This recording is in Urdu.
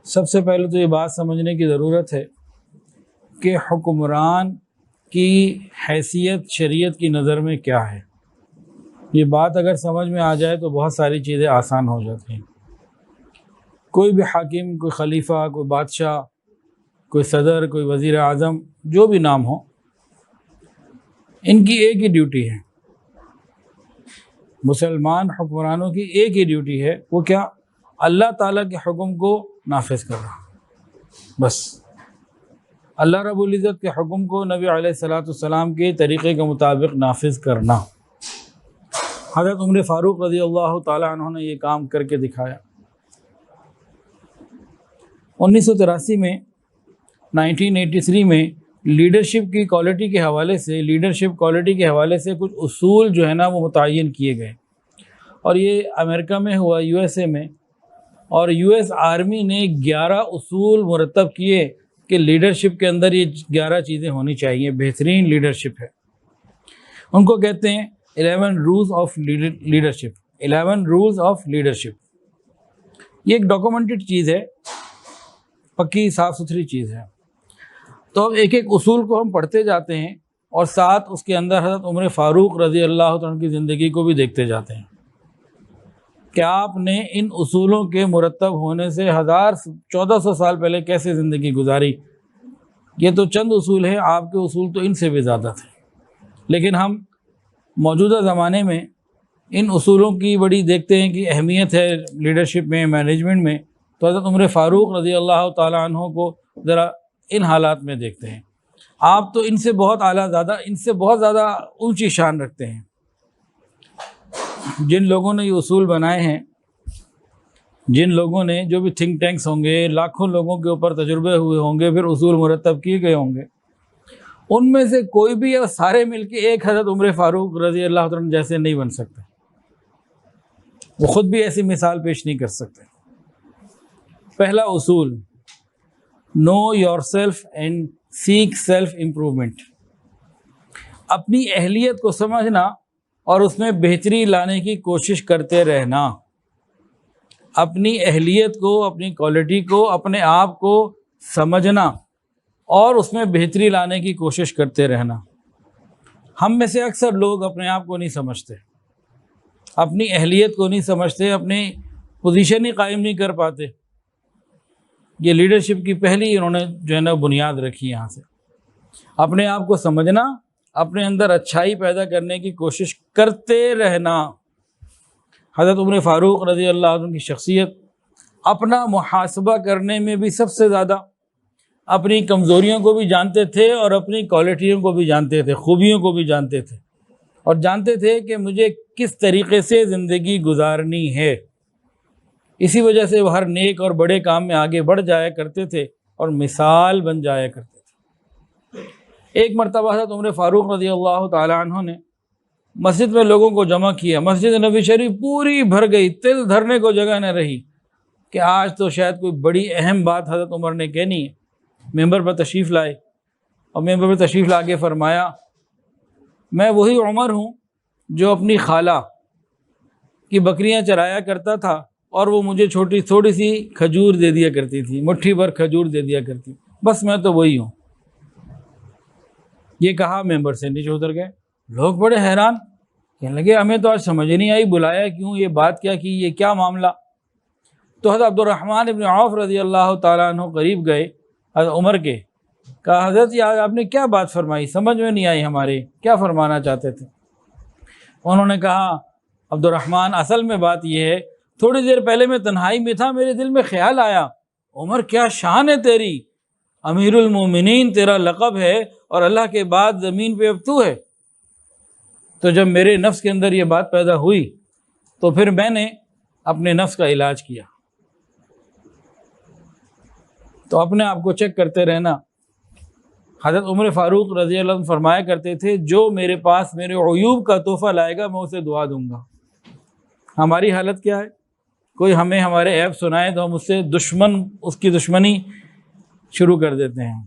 سب سے پہلے تو یہ بات سمجھنے کی ضرورت ہے کہ حکمران کی حیثیت شریعت کی نظر میں کیا ہے۔ یہ بات اگر سمجھ میں آ جائے تو بہت ساری چیزیں آسان ہو جاتی ہیں۔ کوئی بھی حاکم، کوئی خلیفہ، کوئی بادشاہ، کوئی صدر، کوئی وزیر اعظم، جو بھی نام ہو، ان کی ایک ہی ڈیوٹی ہے، مسلمان حکمرانوں کی ایک ہی ڈیوٹی ہے، وہ کیا؟ اللہ تعالیٰ کے حکم کو نافذ کرنا، بس اللہ رب العزت کے حکم کو نبی علیہ السلام کے طریقے کے مطابق نافذ کرنا۔ حضرت عمر فاروق رضی اللہ تعالیٰ عنہ نے یہ کام کر کے دکھایا۔ 1983 میں 1983 میں لیڈرشپ کی کوالٹی کے حوالے سے کچھ اصول جو ہے نا وہ متعین کیے گئے، اور یہ امریکہ میں ہوا، یو ایس اے میں، اور یو ایس آرمی نے 11 اصول مرتب کیے کہ لیڈرشپ کے اندر یہ 11 چیزیں ہونی چاہیے، بہترین لیڈرشپ ہے۔ ان کو کہتے ہیں 11 rules of leadership. 11 rules of leadership یہ ایک ڈاکومنٹڈ چیز ہے، پکی صاف ستھری چیز ہے۔ تو اب ایک ایک اصول کو ہم پڑھتے جاتے ہیں، اور ساتھ اس کے اندر حضرت عمر فاروق رضی اللہ عنہ کی زندگی کو بھی دیکھتے جاتے ہیں کہ آپ نے ان اصولوں کے مرتب ہونے سے 1400 سال پہلے کیسے زندگی گزاری۔ یہ تو چند اصول ہیں، آپ کے اصول تو ان سے بھی زیادہ تھے، لیکن ہم موجودہ زمانے میں ان اصولوں کی بڑی دیکھتے ہیں کہ اہمیت ہے لیڈرشپ میں، مینجمنٹ میں، تو حضرت عمر فاروق رضی اللہ تعالیٰ عنہ کو ذرا ان حالات میں دیکھتے ہیں۔ آپ تو ان سے بہت زیادہ اونچی شان رکھتے ہیں۔ جن لوگوں نے یہ اصول بنائے ہیں، جن لوگوں نے، جو بھی تھنک ٹینکس ہوں گے، لاکھوں لوگوں کے اوپر تجربے ہوئے ہوں گے، پھر اصول مرتب کیے گئے ہوں گے، ان میں سے کوئی بھی یا سارے مل کے ایک حضرت عمر فاروق رضی اللہ عنہ جیسے نہیں بن سکتے۔ وہ خود بھی ایسی مثال پیش نہیں کر سکتے۔ پہلا اصول، know your self and seek self improvement. اپنی اہلیت کو سمجھنا اور اس میں بہتری لانے کی کوشش کرتے رہنا۔ اپنی اہلیت کو، اپنی کوالٹی کو، اپنے آپ کو سمجھنا اور اس میں بہتری لانے کی کوشش کرتے رہنا۔ ہم میں سے اکثر لوگ اپنے آپ کو نہیں سمجھتے، اپنی اہلیت کو نہیں سمجھتے، اپنی پوزیشن ہی قائم نہیں کر پاتے۔ یہ لیڈرشپ کی پہلی انہوں نے جو ہے نا بنیاد رکھی یہاں سے۔ اپنے آپ کو سمجھنا، اپنے اندر اچھائی پیدا کرنے کی کوشش کرتے رہنا۔ حضرت عمر فاروق رضی اللہ عنہ کی شخصیت اپنا محاسبہ کرنے میں بھی سب سے زیادہ اپنی کمزوریوں کو بھی جانتے تھے اور اپنی کوالٹیوں کو بھی جانتے تھے، خوبیوں کو بھی جانتے تھے، اور جانتے تھے کہ مجھے کس طریقے سے زندگی گزارنی ہے۔ اسی وجہ سے وہ ہر نیک اور بڑے کام میں آگے بڑھ جایا کرتے تھے اور مثال بن جایا کرتے تھے۔ ایک مرتبہ حضرت عمر فاروق رضی اللہ تعالی عنہ نے مسجد میں لوگوں کو جمع کیا، مسجد نبی شریف پوری بھر گئی، تل دھرنے کو جگہ نہ رہی کہ آج تو شاید کوئی بڑی اہم بات حضرت عمر نے کہنی ہے۔ ممبر پر تشریف لائے اور ممبر پر تشریف لا کے فرمایا، میں وہی عمر ہوں جو اپنی خالہ کی بکریاں چرایا کرتا تھا، اور وہ مجھے تھوڑی سی کھجور دے دیا کرتی تھی، مٹھی بھر کھجور دے دیا کرتی، بس میں تو وہی ہوں۔ یہ کہا ممبر سے نیچے اتر گئے۔ لوگ بڑے حیران، کہنے لگے ہمیں تو آج سمجھ نہیں آئی، بلایا کیوں، یہ بات کیا کی، یہ کیا معاملہ؟ تو حضرت عبد الرحمن ابن عوف رضی اللہ تعالیٰ عنہ قریب گئے حضرت عمر کے، کہا حضرت یہ آپ نے کیا بات فرمائی، سمجھ میں نہیں آئی، ہمارے کیا فرمانا چاہتے تھے؟ انہوں نے کہا عبد الرحمن اصل میں بات یہ ہے، تھوڑی دیر پہلے میں تنہائی میں تھا، میرے دل میں خیال آیا، عمر کیا شان ہے تیری، امیر المومنین تیرا لقب ہے، اور اللہ کے بعد زمین پہ اب تو ہے۔ تو جب میرے نفس کے اندر یہ بات پیدا ہوئی تو پھر میں نے اپنے نفس کا علاج کیا۔ تو اپنے آپ کو چیک کرتے رہنا۔ حضرت عمر فاروق رضی اللہ عنہ فرمایا کرتے تھے، جو میرے پاس میرے عیوب کا تحفہ لائے گا میں اسے دعا دوں گا۔ ہماری حالت کیا ہے؟ کوئی ہمیں ہمارے عیب سنائے تو ہم اس سے اس کی دشمنی شروع کر دیتے ہیں۔